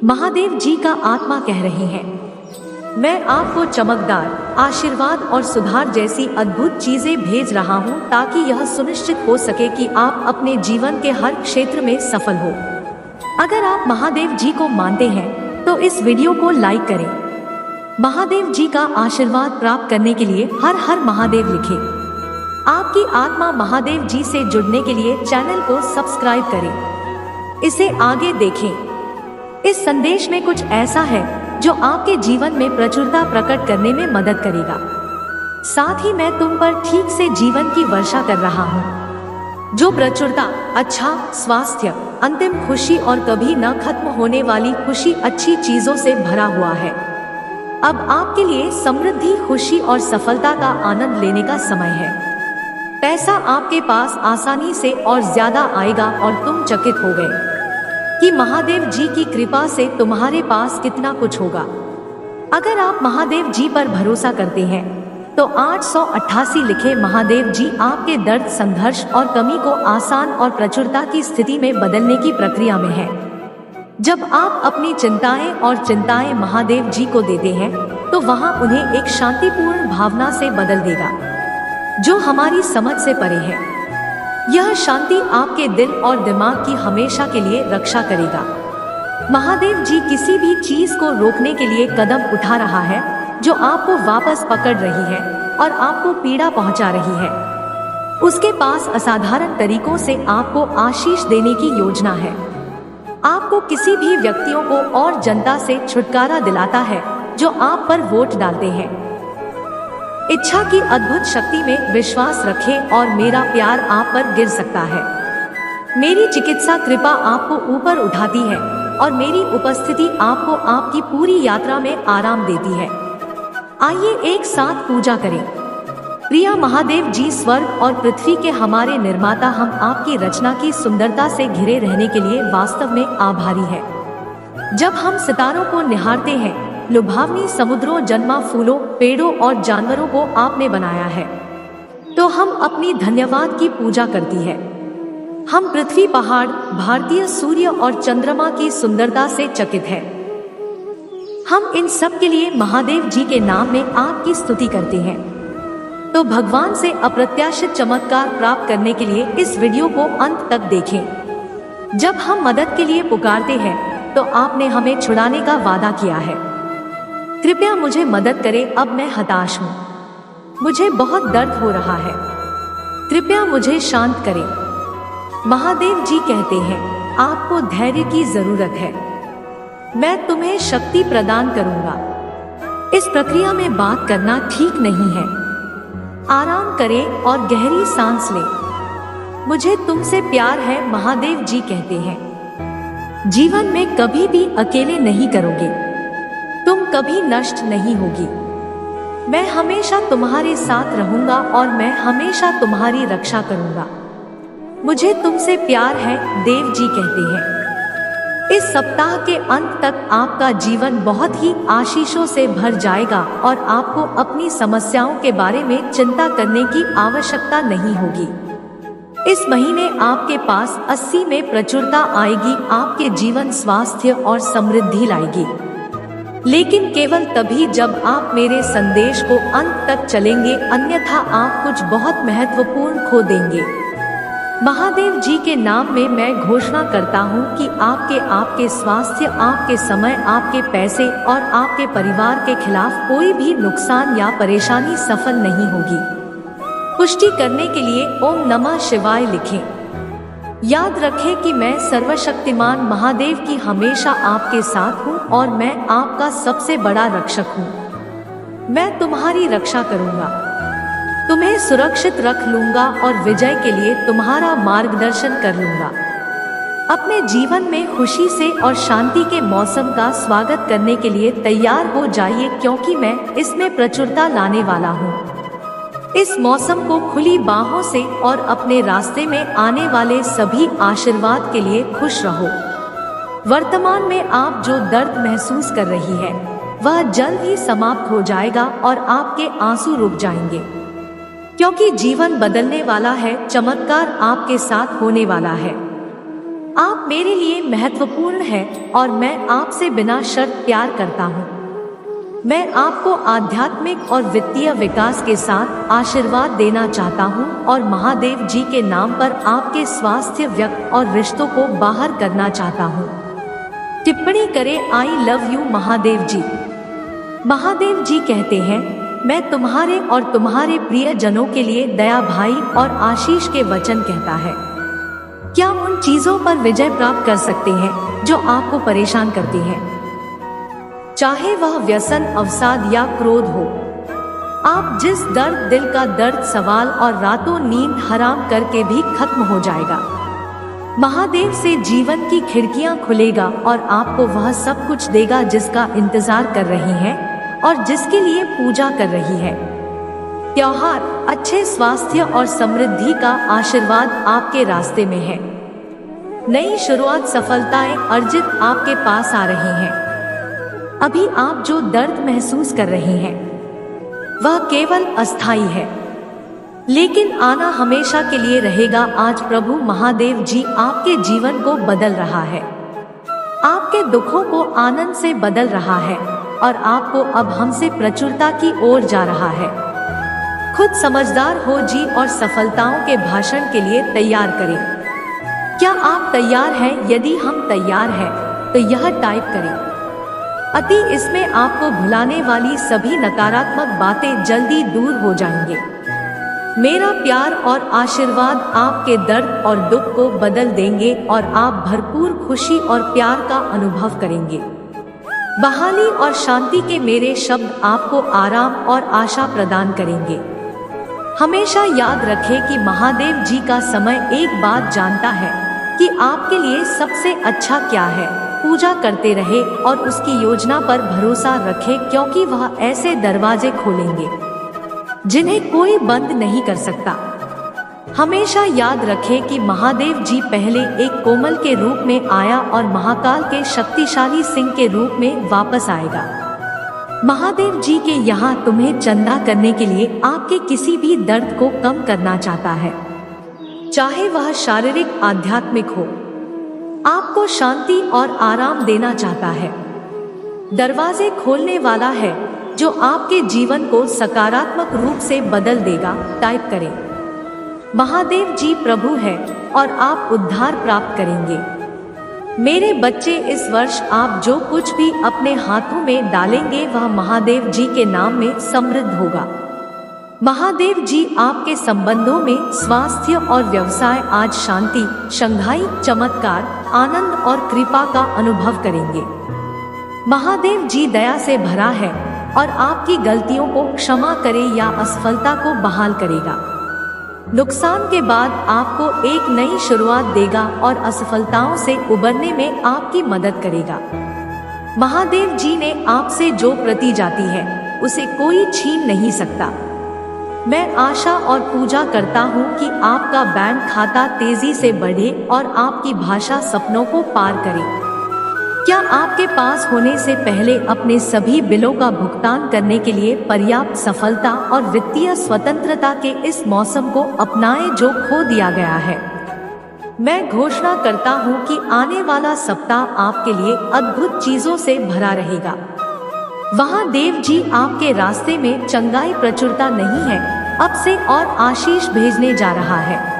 महादेव जी का आत्मा कह रहे हैं, मैं आपको चमकदार, आशीर्वाद और सुधार जैसी अद्भुत चीजें भेज रहा हूँ ताकि यह सुनिश्चित हो सके कि आप अपने जीवन के हर क्षेत्र में सफल हो। अगर आप महादेव जी को मानते हैं तो इस वीडियो को लाइक करें। महादेव जी का आशीर्वाद प्राप्त करने के लिए हर हर महादेव लिखें। आपकी आत्मा महादेव जी से जुड़ने के लिए चैनल को सब्सक्राइब करें, इसे आगे देखें। इस संदेश में कुछ ऐसा है जो आपके जीवन में प्रचुरता प्रकट करने में मदद करेगा। साथ ही मैं तुम पर ठीक से जीवन की वर्षा कर रहा हूँ, जो प्रचुरता, अच्छा स्वास्थ्य, अंतिम खुशी और कभी न खत्म होने वाली खुशी, अच्छी चीजों से भरा हुआ है। अब आपके लिए समृद्धि, खुशी और सफलता का आनंद लेने का समय है। पैसा आपके पास आसानी से और ज्यादा आएगा और तुम चकित हो गए कि महादेव जी की कृपा से तुम्हारे पास कितना कुछ होगा। अगर आप महादेव जी पर भरोसा करते हैं तो 888 लिखे। महादेव जी आपके दर्द, संघर्ष और कमी को आसान और प्रचुरता की स्थिति में बदलने की प्रक्रिया में है। जब आप अपनी चिंताएं महादेव जी को देते हैं तो वहां उन्हें एक शांतिपूर्ण भावना से बदल देगा जो हमारी समझ से परे है। यह शांति आपके दिल और दिमाग की हमेशा के लिए रक्षा करेगा। महादेव जी किसी भी चीज को रोकने के लिए कदम उठा रहा है जो आपको वापस पकड़ रही है और आपको पीड़ा पहुंचा रही है। उसके पास असाधारण तरीकों से आपको आशीष देने की योजना है। आपको किसी भी व्यक्तियों को और जनता से छुटकारा दिलाता है जो आप पर वोट डालते हैं। इच्छा की अद्भुत शक्ति में विश्वास रखें और मेरा प्यार आप पर गिर सकता है। मेरी चिकित्सा कृपा आपको ऊपर उठाती है और मेरी उपस्थिति आपको आपकी पूरी यात्रा में आराम देती है। आइए एक साथ पूजा करें। प्रिय महादेव जी, स्वर्ग और पृथ्वी के हमारे निर्माता, हम आपकी रचना की सुंदरता से घिरे रहने के लिए वास्तव में आभारी है। जब हम सितारों को निहारते हैं, लुभावनी समुद्रों, जन्मा फूलों, पेड़ों और जानवरों को आपने बनाया है, तो हम अपनी धन्यवाद की पूजा करती है। हम पृथ्वी, पहाड़, भारतीय सूर्य और चंद्रमा की सुंदरता से चकित है। हम इन सब के लिए महादेव जी के नाम में आपकी स्तुति करते हैं। तो भगवान से अप्रत्याशित चमत्कार प्राप्त करने के लिए इस वीडियो को अंत तक देखें। जब हम मदद के लिए पुकारते हैं तो आपने हमें छुड़ाने का वादा किया है। कृपया मुझे मदद करें, अब मैं हताश हूँ, मुझे बहुत दर्द हो रहा है, कृपया मुझे शांत करें। महादेव जी कहते हैं, आपको धैर्य की जरूरत है, मैं तुम्हें शक्ति प्रदान करूंगा। इस प्रक्रिया में बात करना ठीक नहीं है। आराम करें और गहरी सांस लें। मुझे तुमसे प्यार है, महादेव जी कहते हैं। जीवन में कभी भी अकेले नहीं करोगे, तुम कभी नष्ट नहीं होगी। मैं हमेशा तुम्हारे साथ रहूंगा और मैं हमेशा तुम्हारी रक्षा करूंगा। मुझे तुमसे प्यार है, देव जी कहते हैं। इस सप्ताह के अंत तक आपका जीवन बहुत ही आशीषों से भर जाएगा और आपको अपनी समस्याओं के बारे में चिंता करने की आवश्यकता नहीं होगी। इस महीने आपके पास 80 में प्रचुरता आएगी, आपके जीवन स्वास्थ्य और समृद्धि लाएगी, लेकिन केवल तभी जब आप मेरे संदेश को अंत तक चलेंगे, अन्यथा आप कुछ बहुत महत्वपूर्ण खो देंगे। महादेव जी के नाम में मैं घोषणा करता हूँ कि आपके स्वास्थ्य, आपके समय, आपके पैसे और आपके परिवार के खिलाफ कोई भी नुकसान या परेशानी सफल नहीं होगी। पुष्टि करने के लिए ओम नमः शिवाय लिखें। याद रखें कि मैं सर्वशक्तिमान महादेव की हमेशा आपके साथ हूँ और मैं आपका सबसे बड़ा रक्षक हूँ। मैं तुम्हारी रक्षा करूँगा, तुम्हें सुरक्षित रख लूंगा और विजय के लिए तुम्हारा मार्गदर्शन कर लूंगा। अपने जीवन में खुशी से और शांति के मौसम का स्वागत करने के लिए तैयार हो जाइए, क्योंकि मैं इसमें प्रचुरता लाने वाला हूँ। इस मौसम को खुली बाहों से और अपने रास्ते में आने वाले सभी आशीर्वाद के लिए खुश रहो। वर्तमान में आप जो दर्द महसूस कर रही है वह जल्द ही समाप्त हो जाएगा और आपके आंसू रुक जाएंगे, क्योंकि जीवन बदलने वाला है, चमत्कार आपके साथ होने वाला है। आप मेरे लिए महत्वपूर्ण हैं और मैं आपसे बिना शर्त प्यार करता हूँ। मैं आपको आध्यात्मिक और वित्तीय विकास के साथ आशीर्वाद देना चाहता हूँ और महादेव जी के नाम पर आपके स्वास्थ्य व्यक्त और रिश्तों को बाहर करना चाहता हूँ। टिप्पणी करें आई लव यू महादेव जी। महादेव जी कहते हैं, मैं तुम्हारे और तुम्हारे प्रियजनों के लिए दया भाई और आशीष के वचन कहता है। क्या उन चीजों पर विजय प्राप्त कर सकते हैं जो आपको परेशान करती हैं, चाहे वह व्यसन, अवसाद या क्रोध हो। आप जिस दर्द, दिल का दर्द, सवाल और रातों नींद हराम करके भी खत्म हो जाएगा। महादेव से जीवन की खिड़कियां खुलेगा और आपको वह सब कुछ देगा जिसका इंतजार कर रही हैं और जिसके लिए पूजा कर रही है। त्योहार, अच्छे स्वास्थ्य और समृद्धि का आशीर्वाद आपके रास्ते में है। नई शुरुआत, सफलताएं अर्जित आपके पास आ रही हैं। अभी आप जो दर्द महसूस कर रहे हैं वह केवल अस्थायी है, लेकिन आना हमेशा के लिए रहेगा। आज प्रभु महादेव जी आपके जीवन को बदल रहा है, आपके दुखों को आनंद से बदल रहा है और आपको अब हमसे प्रचुरता की ओर जा रहा है। खुद समझदार हो जी और सफलताओं के भाषण के लिए तैयार करें। क्या आप तैयार हैं? यदि हम तैयार हैं तो यह टाइप करें। अति इसमें आपको भुलाने वाली सभी नकारात्मक बातें जल्दी दूर हो जाएंगे। मेरा प्यार और आशीर्वाद आपके दर्द और दुख को बदल देंगे और आप भरपूर खुशी और प्यार का अनुभव करेंगे। बहाली और शांति के मेरे शब्द आपको आराम और आशा प्रदान करेंगे। हमेशा याद रखें कि महादेव जी का समय एक बात जानता है कि आपके लिए सबसे अच्छा क्या है। पूजा करते रहे और उसकी योजना पर भरोसा रखें, क्योंकि वह ऐसे दरवाजे खोलेंगे जिन्हें कोई बंद नहीं कर सकता। हमेशा याद रखें कि महादेव जी पहले एक कोमल के रूप में आया और महाकाल के शक्तिशाली सिंह के रूप में वापस आएगा। महादेव जी के यहाँ तुम्हें चंदा करने के लिए आपके किसी भी दर्द को कम करना चाहता है, चाहे वह शारीरिक, आध्यात्मिक हो। आपको शांति और आराम देना चाहता है। दरवाजे खोलने वाला है जो आपके जीवन को सकारात्मक रूप से बदल देगा। टाइप करें, महादेव जी प्रभु है और आप उद्धार प्राप्त करेंगे। मेरे बच्चे, इस वर्ष आप जो कुछ भी अपने हाथों में डालेंगे वह महादेव जी के नाम में समृद्ध होगा। महादेव जी आपके संबंधों में, स्वास्थ्य और व्यवसाय आज शांति, शंघाई, चमत्कार, आनंद और कृपा का अनुभव करेंगे। महादेव जी दया से भरा है और आपकी गलतियों को क्षमा करे या असफलता को बहाल करेगा। नुकसान के बाद आपको एक नई शुरुआत देगा और असफलताओं से उबरने में आपकी मदद करेगा। महादेव जी ने आपसे जो प्रति जाती है उसे कोई छीन नहीं सकता। मैं आशा और पूजा करता हूँ कि आपका बैंक खाता तेजी से बढ़े और आपकी भाषा सपनों को पार करे। क्या आपके पास होने से पहले अपने सभी बिलों का भुगतान करने के लिए पर्याप्त सफलता और वित्तीय स्वतंत्रता के इस मौसम को अपनाएं जो खो दिया गया है? मैं घोषणा करता हूँ कि आने वाला सप्ताह आपके लिए अद्भुत चीजों से भरा रहेगा। वहाँ देव जी आपके रास्ते में चंगाई, प्रचुरता नहीं है, अब से और आशीष भेजने जा रहा है।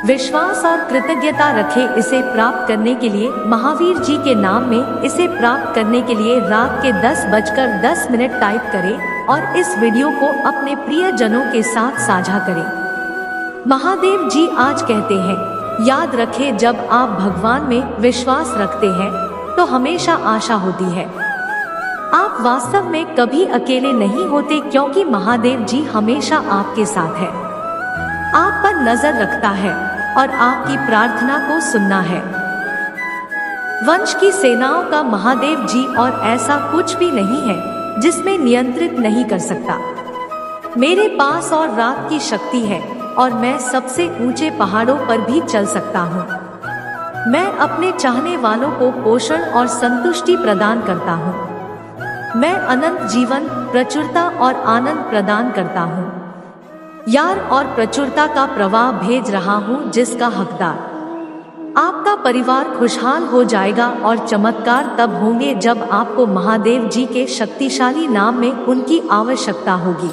विश्वास और कृतज्ञता रखें इसे प्राप्त करने के लिए। महावीर जी के नाम में इसे प्राप्त करने के लिए रात के 10:10 टाइप करें और इस वीडियो को अपने प्रियजनों के साथ साझा करें। महादेव जी आज कहते हैं, याद रखें जब आप भगवान में विश्वास रखते हैं तो हमेशा आशा होती है। आप वास्तव में कभी अकेले नहीं होते, क्योंकि महादेव जी हमेशा आपके साथ है, आप पर नजर रखता है और आपकी प्रार्थना को सुनना है। वंश की सेनाओं का महादेव जी और ऐसा कुछ भी नहीं है जिसमें नियंत्रित नहीं कर सकता। मेरे पास और रात की शक्ति है और मैं सबसे ऊंचे पहाड़ों पर भी चल सकता हूँ। मैं अपने चाहने वालों को पोषण और संतुष्टि प्रदान करता हूँ। मैं अनंत जीवन, प्रचुरता और आनंद प्रदान करता हूँ। यार और प्रचुरता का प्रवाह भेज रहा हूँ जिसका हकदार आपका परिवार खुशहाल हो जाएगा और चमत्कार तब होंगे जब आपको महादेव जी के शक्तिशाली नाम में उनकी आवश्यकता होगी।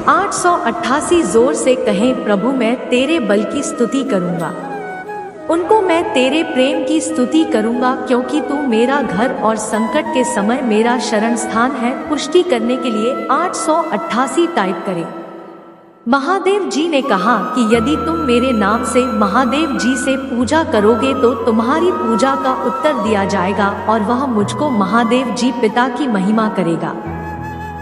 888 जोर से कहें, प्रभु मैं तेरे बल की स्तुति करूंगा, उनको मैं तेरे प्रेम की स्तुति करूंगा, क्योंकि तू मेरा घर और संकट के समय मेरा शरण स्थान है। पुष्टि करने के लिए 888 टाइप करें। महादेव जी ने कहा कि यदि तुम मेरे नाम से महादेव जी से पूजा करोगे तो तुम्हारी पूजा का उत्तर दिया जाएगा और वह मुझको महादेव जी पिता की महिमा करेगा।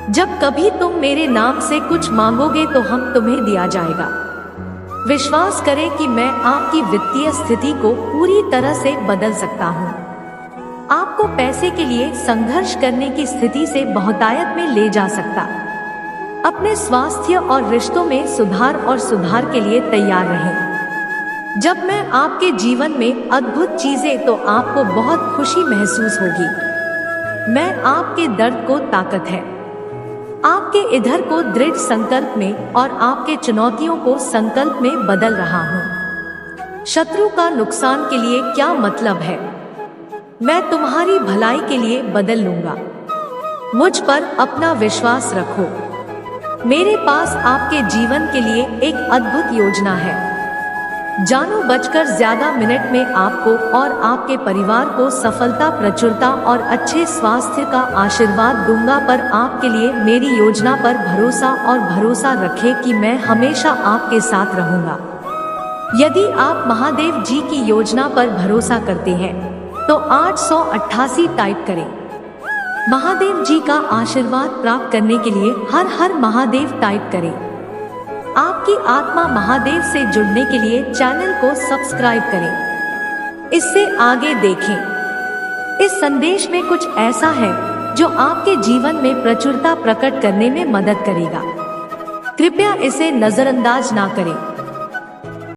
जब कभी तुम मेरे नाम से कुछ मांगोगे तो हम तुम्हें दिया जाएगा। विश्वास करें कि मैं आपकी वित्तीय स्थिति को पूरी तरह से बदल सकता हूँ। आपको पैसे के लिए संघर्ष करने की स्थिति से बहुतायत में ले जा सकता। अपने स्वास्थ्य और रिश्तों में सुधार के लिए तैयार रहें। जब मैं आपके जीवन में अद्भुत चीजें तो आपको बहुत खुशी महसूस होगी। मैं आपके दर्द को ताकत है, आपके इधर को दृढ़ संकल्प में और आपके चुनौतियों को संकल्प में बदल रहा हूँ। शत्रु का नुकसान के लिए क्या मतलब है, मैं तुम्हारी भलाई के लिए बदल लूंगा। मुझ पर अपना विश्वास रखो। मेरे पास आपके जीवन के लिए एक अद्भुत योजना है। जानों बचकर ज्यादा मिनट में आपको और आपके परिवार को सफलता, प्रचुरता और अच्छे स्वास्थ्य का आशीर्वाद दूंगा। पर आपके लिए मेरी योजना पर भरोसा रखें कि मैं हमेशा आपके साथ रहूंगा। यदि आप महादेव जी की योजना पर भरोसा करते हैं तो 888 टाइप करें। महादेव जी का आशीर्वाद प्राप्त करने के लिए हर हर महादेव टाइप करें। आपकी आत्मा महादेव से जुड़ने के लिए चैनल को सब्सक्राइब करें। इससे आगे देखें। इस संदेश में कुछ ऐसा है जो आपके जीवन में प्रचुरता प्रकट करने में मदद करेगा। कृपया इसे नजरअंदाज ना करें।